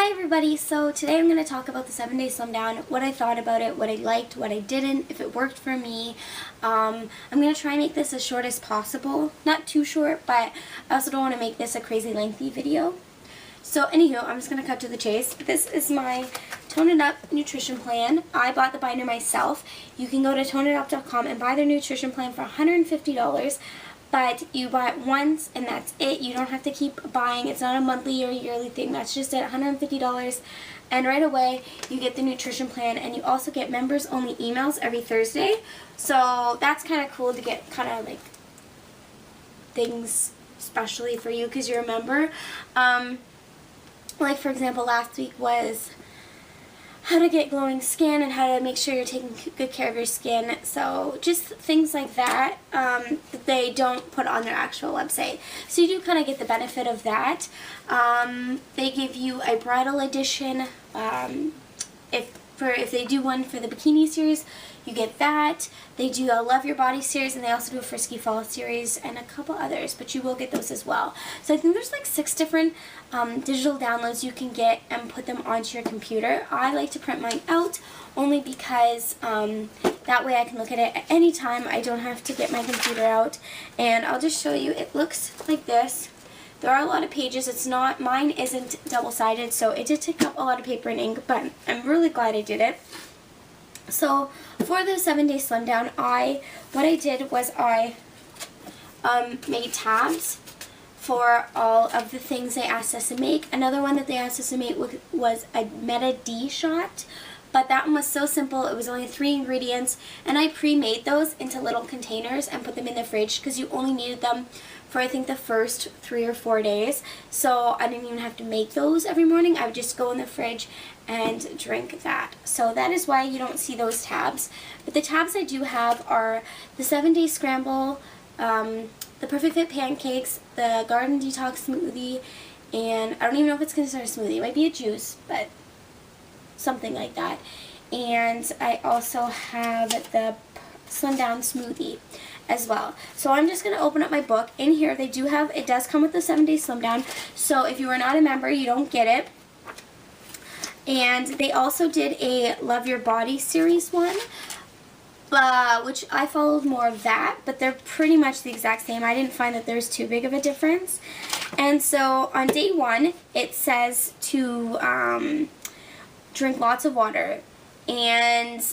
Hi everybody, so today I'm going to talk about the 7 Day Slim Down, what I thought about it, what I liked, what I didn't, if it worked for me. I'm going to try and make this as short as possible. Not too short, but I also don't want to make this a crazy lengthy video. So anywho, I'm just going to cut to the chase. This is my Tone It Up nutrition plan. I bought the binder myself. You can go to toneitup.com and buy their nutrition plan for $150. But you buy it once and that's it. You don't have to keep buying. It's not a monthly or yearly thing. That's just it, $150. And right away, you get the nutrition plan, and you also get members only emails every Thursday. So that's kind of cool to get kind of like things specially for you because you're a member. Like for example, last week was how to get glowing skin and how to make sure you're taking good care of your skin. So just things like that that they don't put on their actual website. So you do kind of get the benefit of that. They give you a bridal edition. If they do one for the bikini series, you get that. They do a Love Your Body series, and they also do a Frisky Fall series and a couple others, but you will get those as well. So I think there's like 6 different digital downloads you can get and put them onto your computer. I like to print mine out only because that way I can look at it at any time. I don't have to get my computer out, and I'll just show you. It looks like this. There are a lot of pages. It's not, mine isn't double-sided, so it did take up a lot of paper and ink, but I'm really glad I did it. So for the 7 Day Slim Down, what I did was I made tabs for all of the things they asked us to make. Another one that they asked us to make was a Meta D shot, but that one was so simple. It was only 3 ingredients, and I pre-made those into little containers and put them in the fridge because you only needed them for I think the first 3 or 4 days. So I didn't even have to make those every morning. I would just go in the fridge and drink that. So that is why you don't see those tabs. But the tabs I do have are the 7 Day Scramble, the Perfect Fit Pancakes, the Garden Detox Smoothie, and I don't even know if it's considered a smoothie. It might be a juice, but something like that. And I also have the Slim Down Smoothie as well. So I'm just going to open up my book. In here they do have, it does come with the 7 Day Slim Down, so if you are not a member you don't get it. And they also did a Love Your Body series one, which I followed more of that, but they're pretty much the exact same. I didn't find that there's too big of a difference. And so on day 1 it says to drink lots of water, and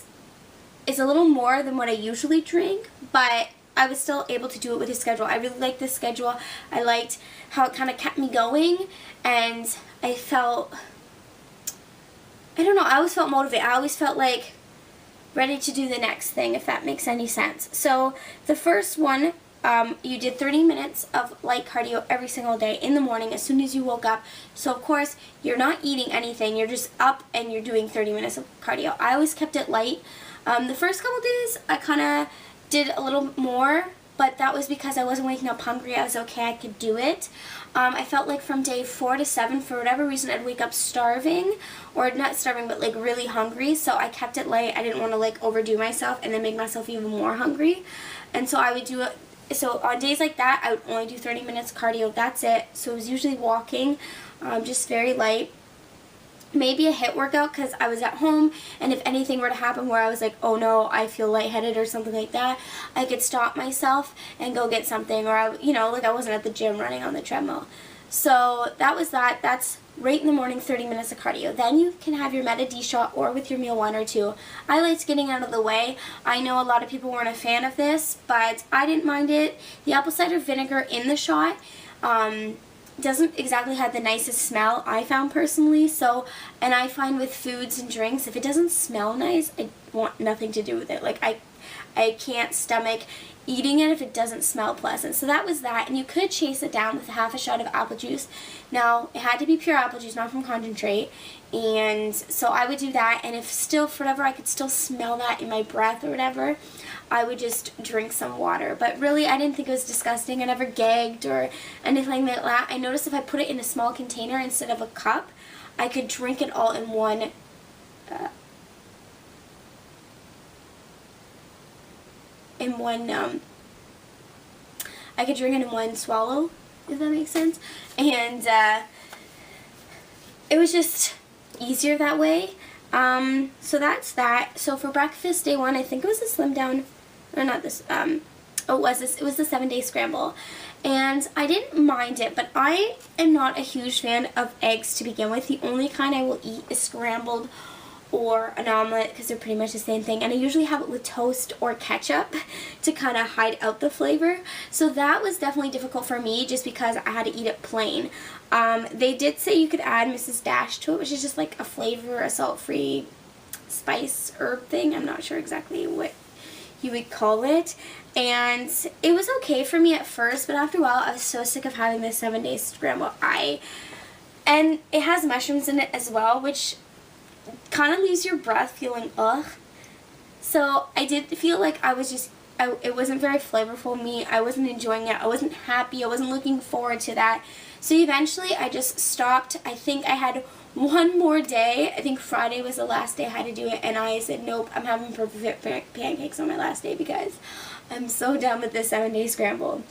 it's a little more than what I usually drink, but I was still able to do it with his schedule. I really liked this schedule. I liked how it kind of kept me going, and I felt, I don't know, I always felt motivated. I always felt like ready to do the next thing, if that makes any sense. So the first one, you did 30 minutes of light cardio every single day in the morning as soon as you woke up. So of course, you're not eating anything. You're just up and you're doing 30 minutes of cardio. I always kept it light. The first couple days, I kind of did a little more, but that was because I wasn't waking up hungry. I was okay, I could do it. I felt like from day 4 to 7, for whatever reason, I'd wake up starving, or not starving, but like really hungry, so I kept it light. I didn't want to like overdo myself and then make myself even more hungry, and so I would do it. So on days like that, I would only do 30 minutes cardio, that's it. So it was usually walking, just very light. Maybe a HIIT workout because I was at home, and if anything were to happen where I was like, oh no, I feel lightheaded or something like that, I could stop myself and go get something, or I, you know, like I wasn't at the gym running on the treadmill. So that was that. That's right in the morning, 30 minutes of cardio. Then you can have your Meta D shot or with your meal 1 or 2. I liked getting out of the way. I know a lot of people weren't a fan of this, but I didn't mind it. The apple cider vinegar in the shot, doesn't exactly have the nicest smell, I found personally. So, and I find with foods and drinks, if it doesn't smell nice, I want nothing to do with it. Like I can't stomach eating it if it doesn't smell pleasant. So that was that, and you could chase it down with half a shot of apple juice. Now, it had to be pure apple juice, not from concentrate, and so I would do that, and if still, for whatever, I could still smell that in my breath or whatever, I would just drink some water. But really, I didn't think it was disgusting. I never gagged or anything like that. I noticed if I put it in a small container instead of a cup, I could drink it all in one I could drink it in one swallow, if that makes sense. And it was just easier that way. So that's that. So for breakfast day 1, I think it was a slim down, or not this, it was the 7-day scramble. And I didn't mind it, but I am not a huge fan of eggs to begin with. The only kind I will eat is scrambled or an omelet, because they're pretty much the same thing. And I usually have it with toast or ketchup to kind of hide out the flavor. So that was definitely difficult for me, just because I had to eat it plain. They did say you could add Mrs. Dash to it, which is just like a flavor, a salt-free spice herb thing. I'm not sure exactly what you would call it. And it was okay for me at first, but after a while I was so sick of having this 7-day scramble. And it has mushrooms in it as well, which kind of leaves your breath feeling ugh. So I did feel like it wasn't very flavorful me. I wasn't enjoying it. I wasn't happy. I wasn't looking forward to that. So eventually I just stopped. I think I had one more day. I think Friday was the last day I had to do it, and I said nope, I'm having perfect pancakes on my last day because I'm so done with this 7-day scramble.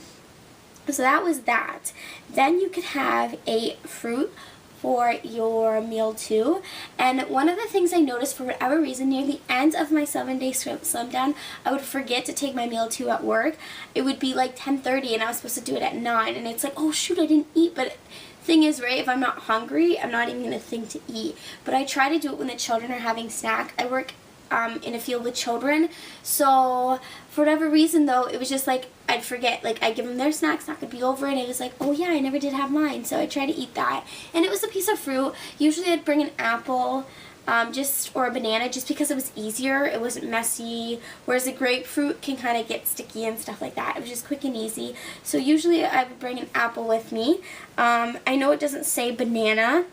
So that was that. Then you could have a fruit for your meal too. And one of the things I noticed, for whatever reason, near the end of my 7-day slim down, I would forget to take my meal too at work. It would be like 10:30 and I was supposed to do it at 9, and it's like, oh shoot, I didn't eat. But thing is, right, if I'm not hungry, I'm not even gonna think to eat. But I try to do it when the children are having snack. I work in a field with children, so for whatever reason though, it was just like I'd forget. Like, I'd give them their snacks, that could be over, and it was like, oh yeah, I never did have mine, so I try to eat that. And it was a piece of fruit. Usually I'd bring an apple, or a banana, just because it was easier. It wasn't messy, whereas a grapefruit can kind of get sticky and stuff like that. It was just quick and easy. So usually I would bring an apple with me. I know it doesn't say banana.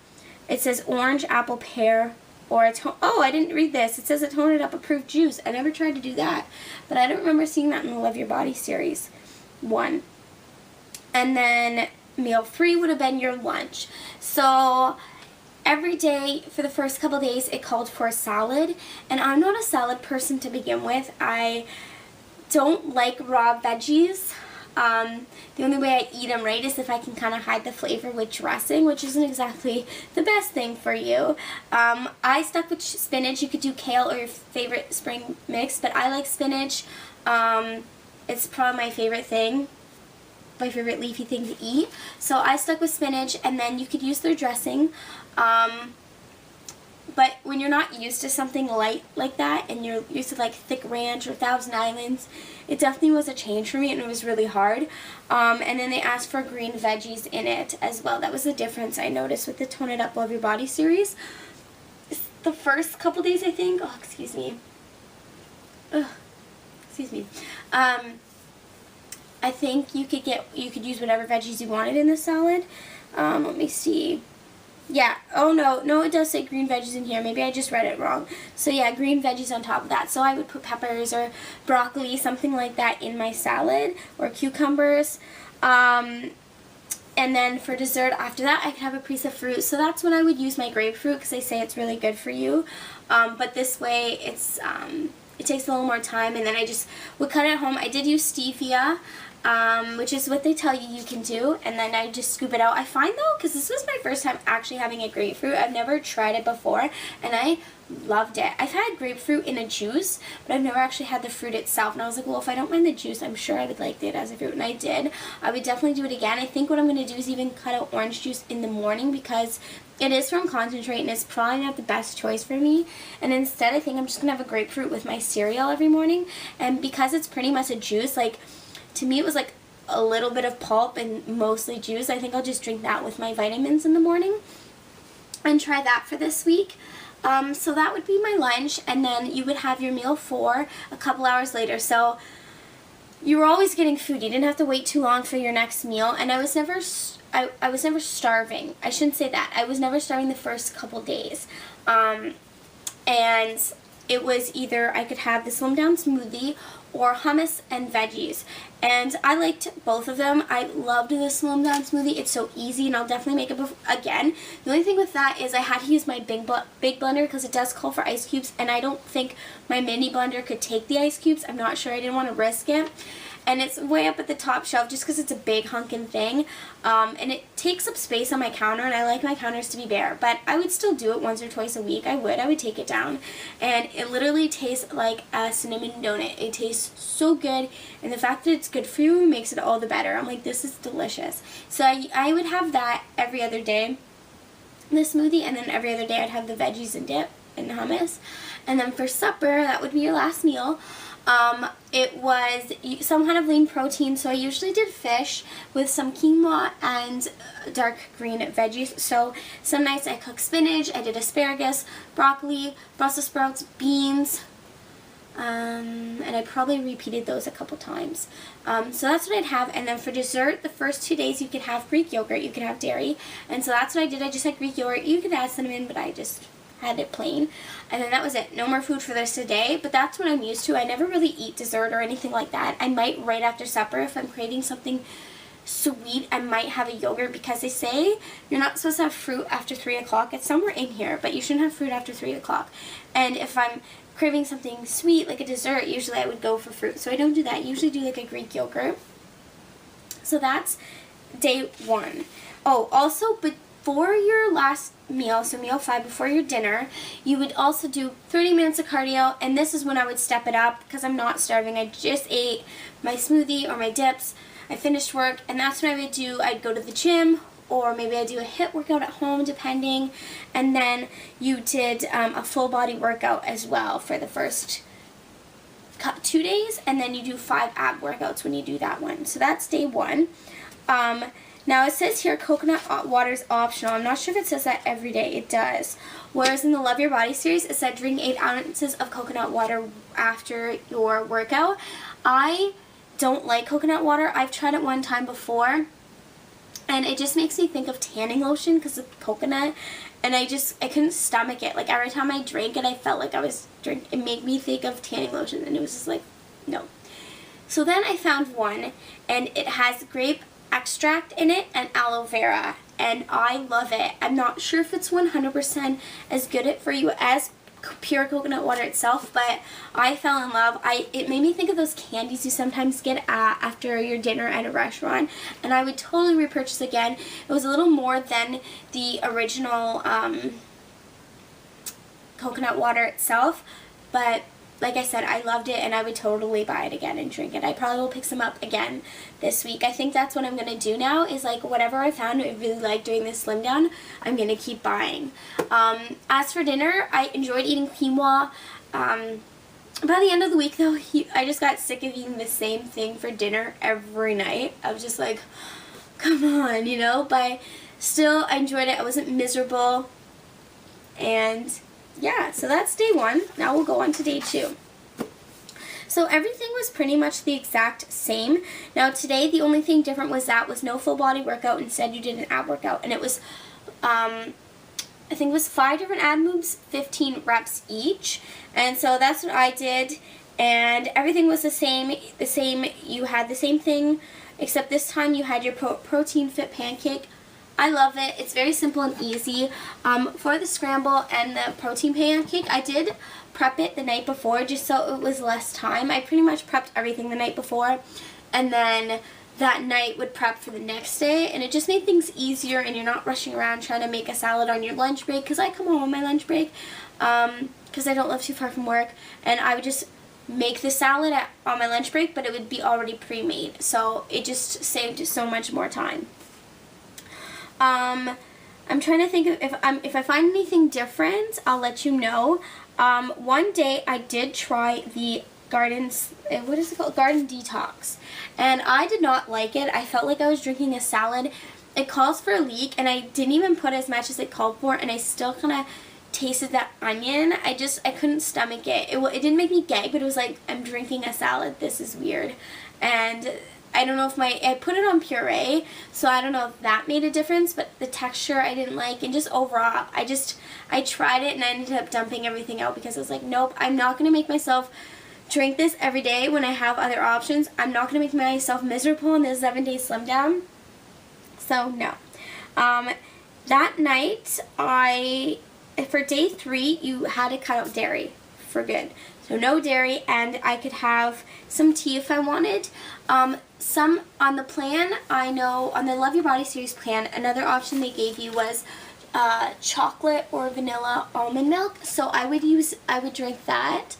It says orange, apple, pear, or I didn't read this. It says a Tone It Up approved juice. I never tried to do that, but I don't remember seeing that in the Love Your Body series 1. And then meal 3 would have been your lunch. So every day for the first couple days it called for a salad, and I'm not a salad person to begin with. I don't like raw veggies. The only way I eat them right is if I can kind of hide the flavor with dressing, which isn't exactly the best thing for you. I stuck with spinach. You could do kale or your favorite spring mix, but I like spinach. It's probably my favorite thing, my favorite leafy thing to eat. So I stuck with spinach, and then you could use their dressing. But when you're not used to something light like that, and you're used to like thick ranch or Thousand Islands, it definitely was a change for me, and it was really hard. And then they asked for green veggies in it as well. That was the difference I noticed with the Tone It Up Love Your Body series. The first couple days, I think, excuse me. I think you could use whatever veggies you wanted in the salad. Let me see. Yeah, no, it does say green veggies in here. Maybe I just read it wrong. So yeah, green veggies on top of that. So I would put peppers or broccoli, something like that, in my salad, or cucumbers. And then for dessert after that, I could have a piece of fruit. So that's when I would use my grapefruit, because they say it's really good for you. But this way, it takes a little more time, and then I just would cut it at home. I did use stevia, which is what they tell you can do, and then I just scoop it out. I find though, because this was my first time actually having a grapefruit, I've never tried it before, and I loved it. I've had grapefruit in a juice, but I've never actually had the fruit itself, and I was like, well, if I don't mind the juice, I'm sure I would like it as a fruit, and I did. I would definitely do it again. I think what I'm going to do is even cut out orange juice in the morning, because it is from concentrate, and it's probably not the best choice for me. And instead, I think I'm just going to have a grapefruit with my cereal every morning, and because it's pretty much a juice, like, to me it was like a little bit of pulp and mostly juice. I think I'll just drink that with my vitamins in the morning and try that for this week. So that would be my lunch, and then you would have your meal 4 a couple hours later. So you were always getting food. You didn't have to wait too long for your next meal, and I was never starving. I shouldn't say that. I was never starving the first couple days. And it was either I could have the slim down smoothie or hummus and veggies, and I liked both of them. I loved the slim down smoothie. It's so easy, and I'll definitely make it again. The only thing with that is I had to use my big blender, because it does call for ice cubes, and I don't think my mini blender could take the ice cubes. I'm not sure. I didn't want to risk it. and it's way up at the top shelf just because it's a big hunkin' thing, and it takes up space on my counter, and I like my counters to be bare, but I would still do it once or twice a week. I would take it down, and it literally tastes like a cinnamon donut. It tastes so good, and the fact that it's good for you makes it all the better. I'm like, this is delicious. So I would have that every other day, the smoothie, and then every other day I'd have the veggies and dip and hummus. And then for supper, that would be your last meal. It was some kind of lean protein, so I usually did fish with some quinoa and dark green veggies. So some nights I cooked spinach, I did asparagus, broccoli, Brussels sprouts, beans, and I probably repeated those a couple times. So that's what I'd have. And then for dessert, the first 2 days you could have Greek yogurt, you could have dairy, and so that's what I did. I just had Greek yogurt. You could add cinnamon, but I just had it plain, and then that was it. No more food for the rest of the day, but that's what I'm used to. I never really eat dessert or anything like that. I might right after supper, if I'm craving something sweet, I might have a yogurt, because they say you're not supposed to have fruit after 3 o'clock. It's somewhere in here, but you shouldn't have fruit after 3 o'clock. And if I'm craving something sweet, like a dessert, usually I would go for fruit. So I don't do that. I usually do like a Greek yogurt. So that's day 1. Oh, also, but for your last meal, so meal 5 before your dinner, you would also do 30 minutes of cardio, and this is when I would step it up because I'm not starving. I just ate my smoothie or my dips. I finished work, and that's what I would do. I'd go to the gym, or maybe I'd do a HIIT workout at home, depending, and then you did a full body workout as well for the first 2 days, and then you do 5 ab workouts when you do that one. So that's day 1. Now it says here coconut water is optional. I'm not sure if it says that every day. It does. Whereas in the Love Your Body series, it said drink 8 ounces of coconut water after your workout. I don't like coconut water. I've tried it one time before, and it just makes me think of tanning lotion because of coconut, and I couldn't stomach it. Like every time I drank it, I felt like I was drinking. It made me think of tanning lotion, and it was just like, no. So then I found one, and it has grape extract in it and aloe vera, and I love it. I'm not sure if it's 100% as good for you as pure coconut water itself, but I fell in love. It made me think of those candies you sometimes get after your dinner at a restaurant, and I would totally repurchase again. It was a little more than the original coconut water itself, but like I said, I loved it, and I would totally buy it again and drink it. I probably will pick some up again this week. I think that's what I'm going to do now, is like whatever I found I really like during this slim down, I'm going to keep buying. As for dinner, I enjoyed eating quinoa. By the end of the week, though, I just got sick of eating the same thing for dinner every night. I was just like, come on, you know? But still, I enjoyed it. I wasn't miserable. And yeah, so that's day 1. Now we'll go on to day 2. So everything was pretty much the exact same. Now today, the only thing different was no full body workout. Instead, you did an ab workout, and it was, I think it was 5 different ab moves, 15 reps each. And so that's what I did, and everything was the same. You had the same thing, except this time you had your protein fit pancake. I love it. It's very simple and easy. For the scramble and the protein pancake, I did prep it the night before just so it was less time. I pretty much prepped everything the night before, and then that night would prep for the next day, and it just made things easier, and you're not rushing around trying to make a salad on your lunch break, because I come home on my lunch break because I don't live too far from work, and I would just make the salad on my lunch break, but it would be already pre-made, so it just saved so much more time. I'm trying to think of if I find anything different, I'll let you know. One day I did try the Garden Detox, and I did not like it. I felt like I was drinking a salad. It calls for a leek, and I didn't even put as much as it called for, and I still kind of tasted that onion. I couldn't stomach it. It didn't make me gag, but it was like, I'm drinking a salad. This is weird. And I don't know if I put it on puree, so I don't know if that made a difference, but the texture I didn't like, and just overall, I tried it and I ended up dumping everything out because I was like, nope, I'm not going to make myself drink this every day when I have other options. I'm not going to make myself miserable in this 7-day slim down, so no. That night, for day 3, you had to cut out dairy for good. So no dairy, and I could have some tea if I wanted. Some on the plan, I know on the Love Your Body series plan, another option they gave you was chocolate or vanilla almond milk. So I would drink that,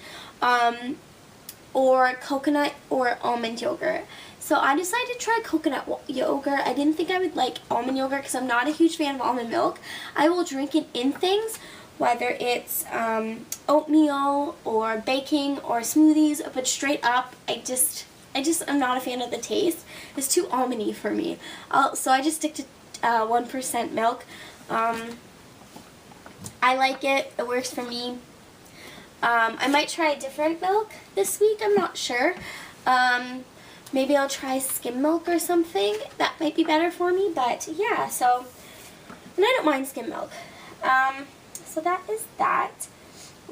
or coconut or almond yogurt. So I decided to try coconut yogurt. I didn't think I would like almond yogurt because I'm not a huge fan of almond milk. I will drink it in things, whether it's oatmeal or baking or smoothies, but straight up, I'm not a fan of the taste. It's too almondy for me. So I just stick to 1% milk. I like it. It works for me. I might try a different milk this week. I'm not sure. Maybe I'll try skim milk or something. That might be better for me. But yeah, so, and I don't mind skim milk. So that is that.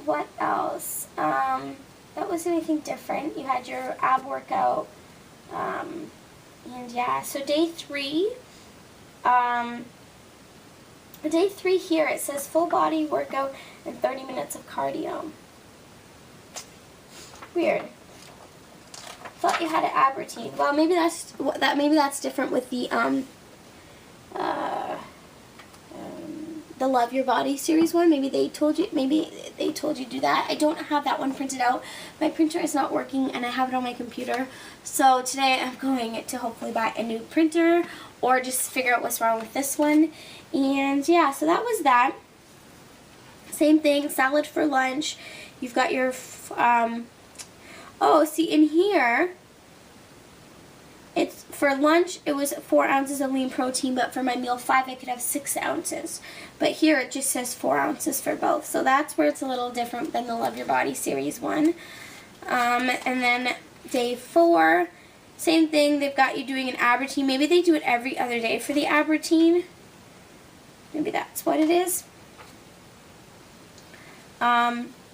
What else? That wasn't anything different. You had your ab workout. And yeah, so day 3. Day 3 here, it says full body workout and 30 minutes of cardio. Weird. Thought you had an ab routine. Well, maybe that's different with the Love Your Body series one. Maybe they told you to do that. I don't have that one printed out. My printer is not working and I have it on my computer. So today I'm going to hopefully buy a new printer or just figure out what's wrong with this one. And yeah, so that was that. Same thing, salad for lunch. You've got your oh, see in here, it's for lunch it was 4 ounces of lean protein, but for my meal 5 I could have 6 ounces. But here it just says 4 ounces for both. So that's where it's a little different than the Love Your Body series one. And then day 4, same thing, they've got you doing an ab routine. Maybe they do it every other day for the ab routine. Maybe that's what it is.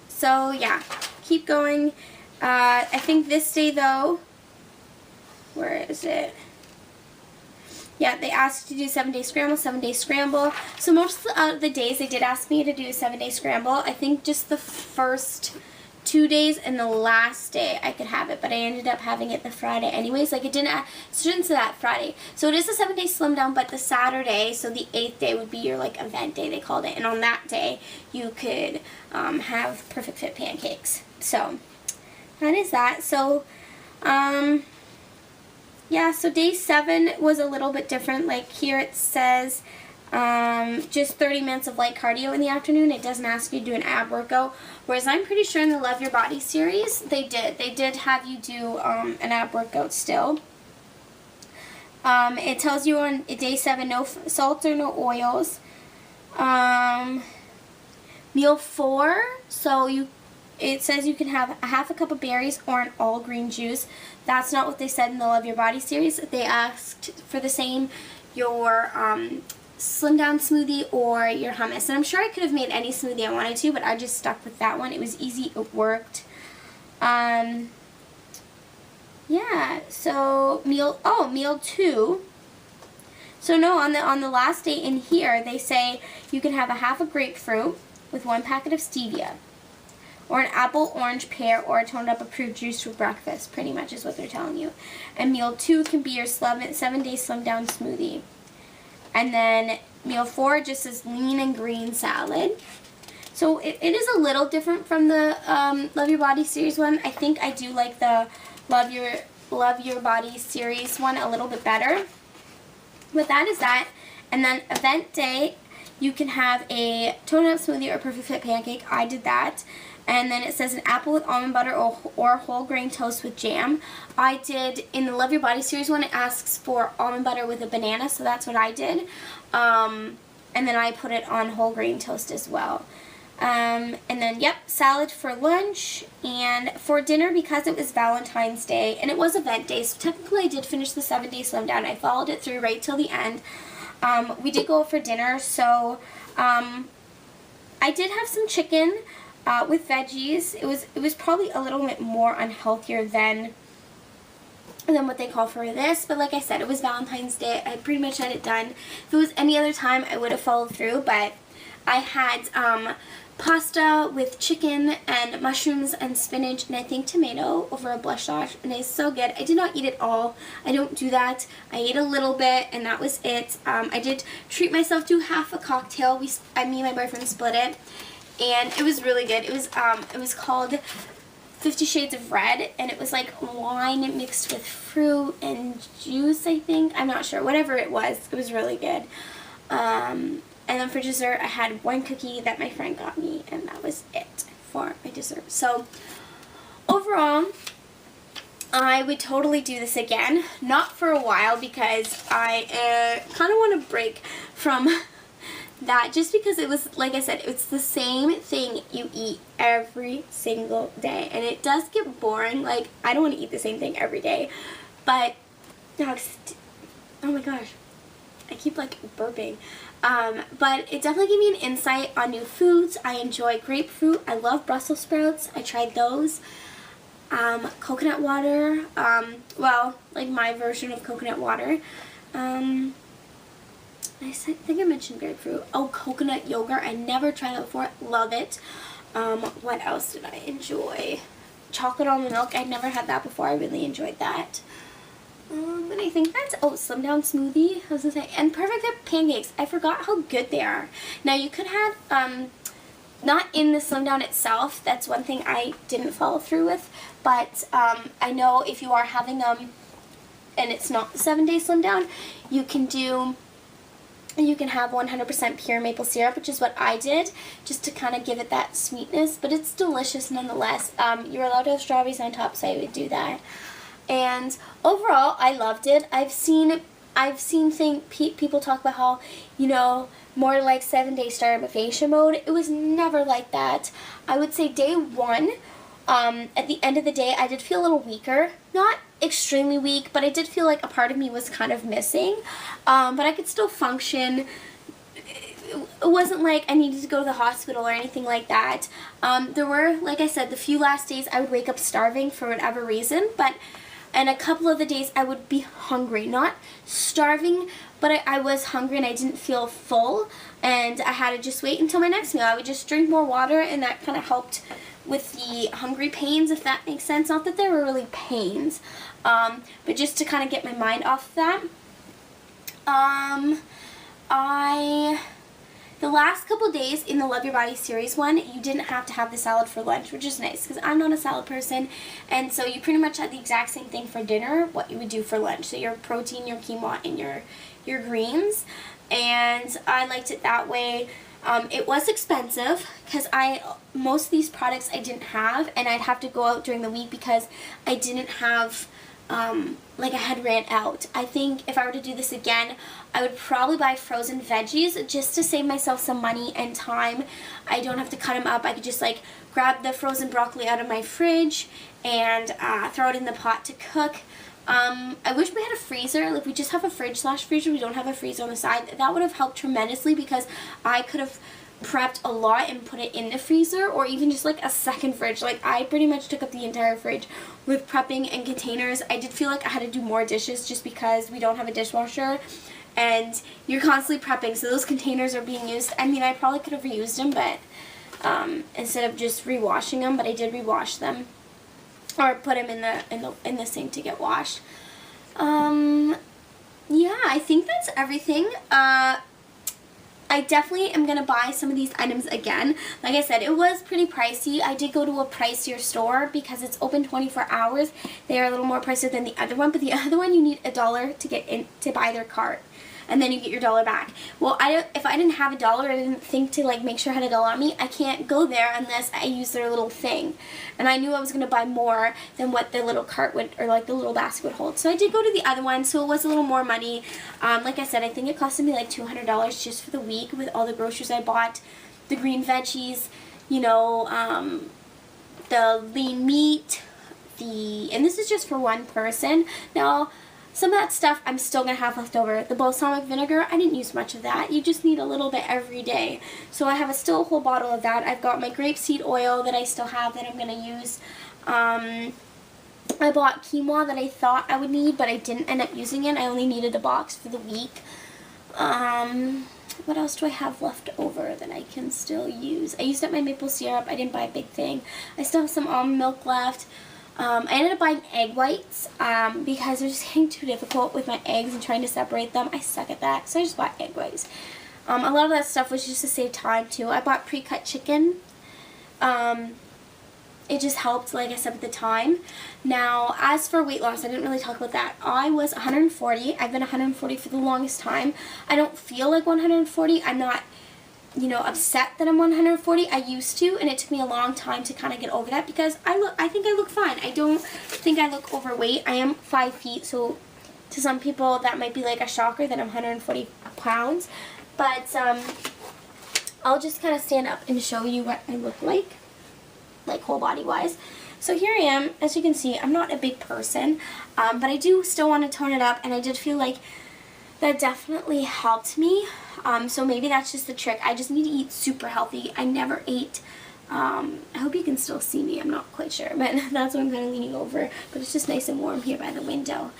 So yeah, keep going. I think this day though, where is it? Yeah, they asked you to do 7-day scramble, 7-day scramble. So most of the days they did ask me to do a 7-day scramble. I think just the first 2 days and the last day I could have it, but I ended up having it the Friday anyways. Like it didn't say that Friday. So it is a 7-day slim down, but the Saturday, so the 8th day would be your like event day, they called it. And on that day, you could have Perfect Fit pancakes. So that is that. So, yeah, so day 7 was a little bit different. Like here it says just 30 minutes of light cardio in the afternoon. It doesn't ask you to do an ab workout. Whereas I'm pretty sure in the Love Your Body series, they did have you do an ab workout still. It tells you on day 7, no salt or no oils. Meal 4, so it says you can have a half a cup of berries or an all green juice. That's not what they said in the Love Your Body series. They asked for the same, your slim down smoothie or your hummus. And I'm sure I could have made any smoothie I wanted to, but I just stuck with that one. It was easy, it worked. Yeah, so meal 2. So no, on the last day in here, they say you can have a half a grapefruit with 1 packet of stevia, or an apple, orange, pear, or a toned up approved juice for breakfast, pretty much is what they're telling you. And meal 2 can be your 7-day slim down smoothie. And then meal 4 just says lean and green salad. So it is a little different from the Love Your Body series one. I think I do like the Love Your Body series one a little bit better. But that is that. And then event day, you can have a toned up smoothie or Perfect Fit pancake. I did that. And then it says an apple with almond butter or whole grain toast with jam. I did, in the Love Your Body series one, it asks for almond butter with a banana, so that's what I did. And then I put it on whole grain toast as well. And then, yep, salad for lunch. And for dinner, because it was Valentine's Day, and it was event day, so technically I did finish the 7-day slim down. I followed it through right till the end. We did go out for dinner, so I did have some chicken with veggies. It was probably a little bit more unhealthier than what they call for this, but like I said, it was Valentine's Day. I pretty much had it done. If it was any other time, I would have followed through, but I had pasta with chicken and mushrooms and spinach and I think tomato over a blush sauce, and it's so good. I did not eat it all. I don't do that. I ate a little bit and that was it. I did treat myself to half a cocktail. Me and my boyfriend split it, and it was really good. It was called 50 Shades of Red, and it was like wine mixed with fruit and juice, I think. I'm not sure. Whatever it was really good. And then for dessert, I had one cookie that my friend got me, and that was it for my dessert. So overall, I would totally do this again. Not for a while because I kind of want to break from that, just because it was, like I said, it's the same thing you eat every single day, and it does get boring. Like, I don't want to eat the same thing every day, but oh my gosh, I keep like burping. But it definitely gave me an insight on new foods. I enjoy grapefruit. I love Brussels sprouts. I tried those. Coconut water. Well, like my version of coconut water. I think I mentioned grapefruit. Oh, coconut yogurt. I never tried it before. Love it. What else did I enjoy? Chocolate almond milk. I'd never had that before. I really enjoyed that. And I think that's, Slim Down smoothie, I was going to say, and Perfect Fit pancakes. I forgot how good they are. Now, you could have, not in the Slim Down itself, that's one thing I didn't follow through with, but I know if you are having them and it's not the 7-day Slim Down, you can have 100% pure maple syrup, which is what I did, just to kind of give it that sweetness, but it's delicious nonetheless. You're allowed to have strawberries on top, so I would do that. And overall, I loved it. I've seen people talk about how, more like 7-day starvation mode. It was never like that. I would say day 1, at the end of the day, I did feel a little weaker. Not extremely weak, but I did feel like a part of me was kind of missing. But I could still function. It wasn't like I needed to go to the hospital or anything like that. There were, like I said, the few last days I would wake up starving for whatever reason, and a couple of the days I would be hungry. Not starving, but I was hungry and I didn't feel full, and I had to just wait until my next meal. I would just drink more water, and that kind of helped with the hungry pains, if that makes sense. Not that they were really pains, but just to kind of get my mind off of that. The last couple days in the Love Your Body series one, you didn't have to have the salad for lunch, which is nice because I'm not a salad person, and so you pretty much had the exact same thing for dinner, what you would do for lunch. So your protein, your quinoa, and your greens, and I liked it that way. It was expensive because most of these products I didn't have, and I'd have to go out during the week because I didn't have, I had ran out. I think if I were to do this again, I would probably buy frozen veggies just to save myself some money and time. I don't have to cut them up. I could just grab the frozen broccoli out of my fridge and throw it in the pot to cook. I wish we had a freezer. We just have a fridge/freezer. We don't have a freezer on the side. That would have helped tremendously because I could have prepped a lot and put it in the freezer, or even just a second fridge. I pretty much took up the entire fridge with prepping and containers. I did feel like I had to do more dishes just because we don't have a dishwasher and you're constantly prepping, so those containers are being used. I mean, I probably could have reused them, but instead of just rewashing them, but I did rewash them or put them in the sink to get washed. Yeah, I think that's everything. I definitely am going to buy some of these items again. Like I said, it was pretty pricey. I did go to a pricier store because it's open 24 hours. They are a little more pricey than the other one, but the other one you need $1 to get in to buy their cart, and then you get your $1 back. Well, if I didn't have $1, I didn't think to make sure I had $1 on me. I can't go there unless I use their little thing. And I knew I was going to buy more than what the little cart would, or the little basket would hold. So I did go to the other one, so it was a little more money. Like I said, I think it costed me $200 just for the week with all the groceries I bought, the green veggies, the lean meat, and this is just for one person. Now, some of that stuff I'm still going to have left over. The balsamic vinegar, I didn't use much of that. You just need a little bit every day. So I have still a whole bottle of that. I've got my grapeseed oil that I still have that I'm going to use. I bought quinoa that I thought I would need, but I didn't end up using it. I only needed a box for the week. what else do I have left over that I can still use? I used up my maple syrup. I didn't buy a big thing. I still have some almond milk left. I ended up buying egg whites because they're just getting too difficult with my eggs and trying to separate them. I suck at that, so I just bought egg whites. A lot of that stuff was just to save time too. I bought pre-cut chicken. It just helped, like I said, with the time. Now, as for weight loss, I didn't really talk about that. I was 140. I've been 140 for the longest time. I don't feel like 140. I'm not, you know, upset that I'm 140. I used to, and it took me a long time to kind of get over that because I think I look fine. I don't think I look overweight. I am 5 feet, so to some people that might be like a shocker that I'm 140 pounds. But I'll just kind of stand up and show you what I look like whole body wise. So here I am. As you can see, I'm not a big person, but I do still want to tone it up, and I did feel like that definitely helped me. So maybe that's just the trick. I just need to eat super healthy. I never ate, I hope you can still see me, I'm not quite sure, but that's why I'm kind of leaning over, but it's just nice and warm here by the window.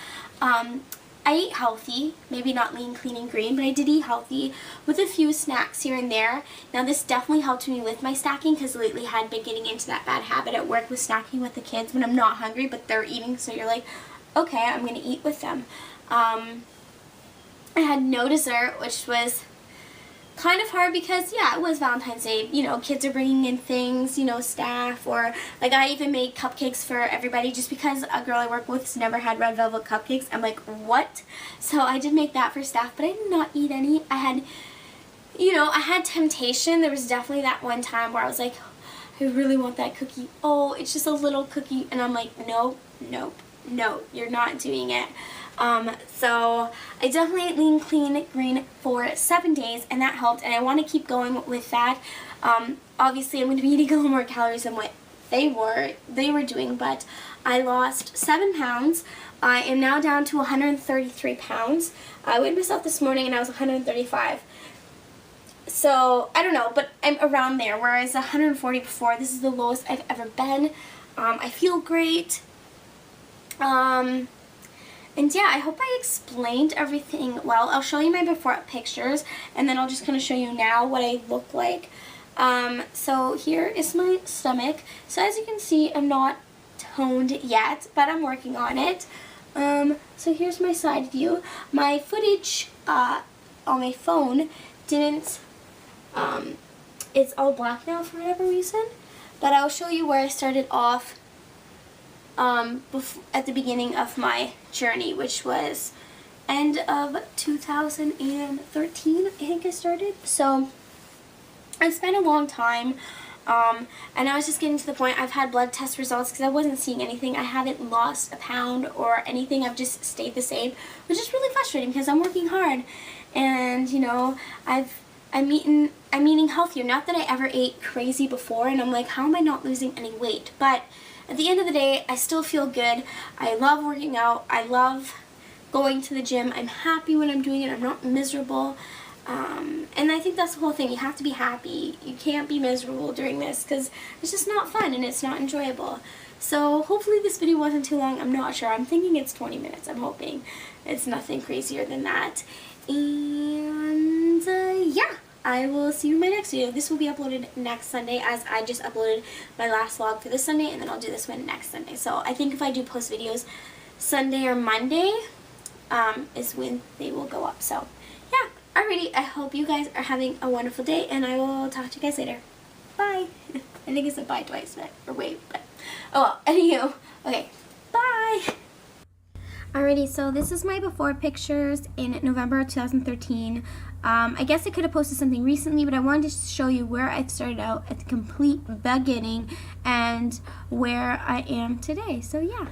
I ate healthy, maybe not lean, clean, and green, but I did eat healthy with a few snacks here and there. Now this definitely helped me with my snacking because lately I had been getting into that bad habit at work with snacking with the kids when I'm not hungry, but they're eating, so you're like, okay, I'm going to eat with them. I had no dessert, which was kind of hard because, yeah, it was Valentine's Day. You know, kids are bringing in things, you know, staff, or like I even made cupcakes for everybody just because a girl I work with has never had red velvet cupcakes. I'm like, what? So I did make that for staff, but I did not eat any. I had, you know, I had temptation. There was definitely that one time where I was like, I really want that cookie. Oh, it's just a little cookie. And I'm like, nope, nope, no, you're not doing it. So I definitely ate lean, clean, green for 7 days, and that helped, and I want to keep going with that. Obviously I'm going to be eating a little more calories than what they were doing, but I lost 7 pounds. I am now down to 133 pounds. I weighed myself this morning and I was 135. So I don't know, but I'm around there, whereas 140 before. This is the lowest I've ever been. I feel great. And yeah, I hope I explained everything well. I'll show you my before pictures, and then I'll just kind of show you now what I look like. So here is my stomach. So as you can see, I'm not toned yet, but I'm working on it. So here's my side view. My footage on my phone didn't, it's all black now for whatever reason, but I'll show you where I started off at the beginning of my journey, which was end of 2013, I think I started. So I spent a long time, and I was just getting to the point. I've had blood test results because I wasn't seeing anything. I haven't lost a pound or anything. I've just stayed the same, which is really frustrating because I'm working hard, and you know, I'm eating healthier. Not that I ever ate crazy before, and I'm like, how am I not losing any weight? But at the end of the day, I still feel good. I love working out. I love going to the gym. I'm happy when I'm doing it. I'm not miserable. And I think that's the whole thing. You have to be happy. You can't be miserable during this because it's just not fun and it's not enjoyable. So hopefully this video wasn't too long. I'm not sure. I'm thinking it's 20 minutes. I'm hoping it's nothing crazier than that. And yeah. I will see you in my next video. This will be uploaded next Sunday, as I just uploaded my last vlog for this Sunday, and then I'll do this one next Sunday. So I think if I do post videos Sunday or Monday is when they will go up. So yeah, alrighty. I hope you guys are having a wonderful day, and I will talk to you guys later. Bye. I think I said bye twice, or wait, but oh well. Anywho, okay, bye. Alrighty, so this is my before pictures in November 2013. I guess I could have posted something recently, but I wanted to show you where I started out at the complete beginning and where I am today. So yeah.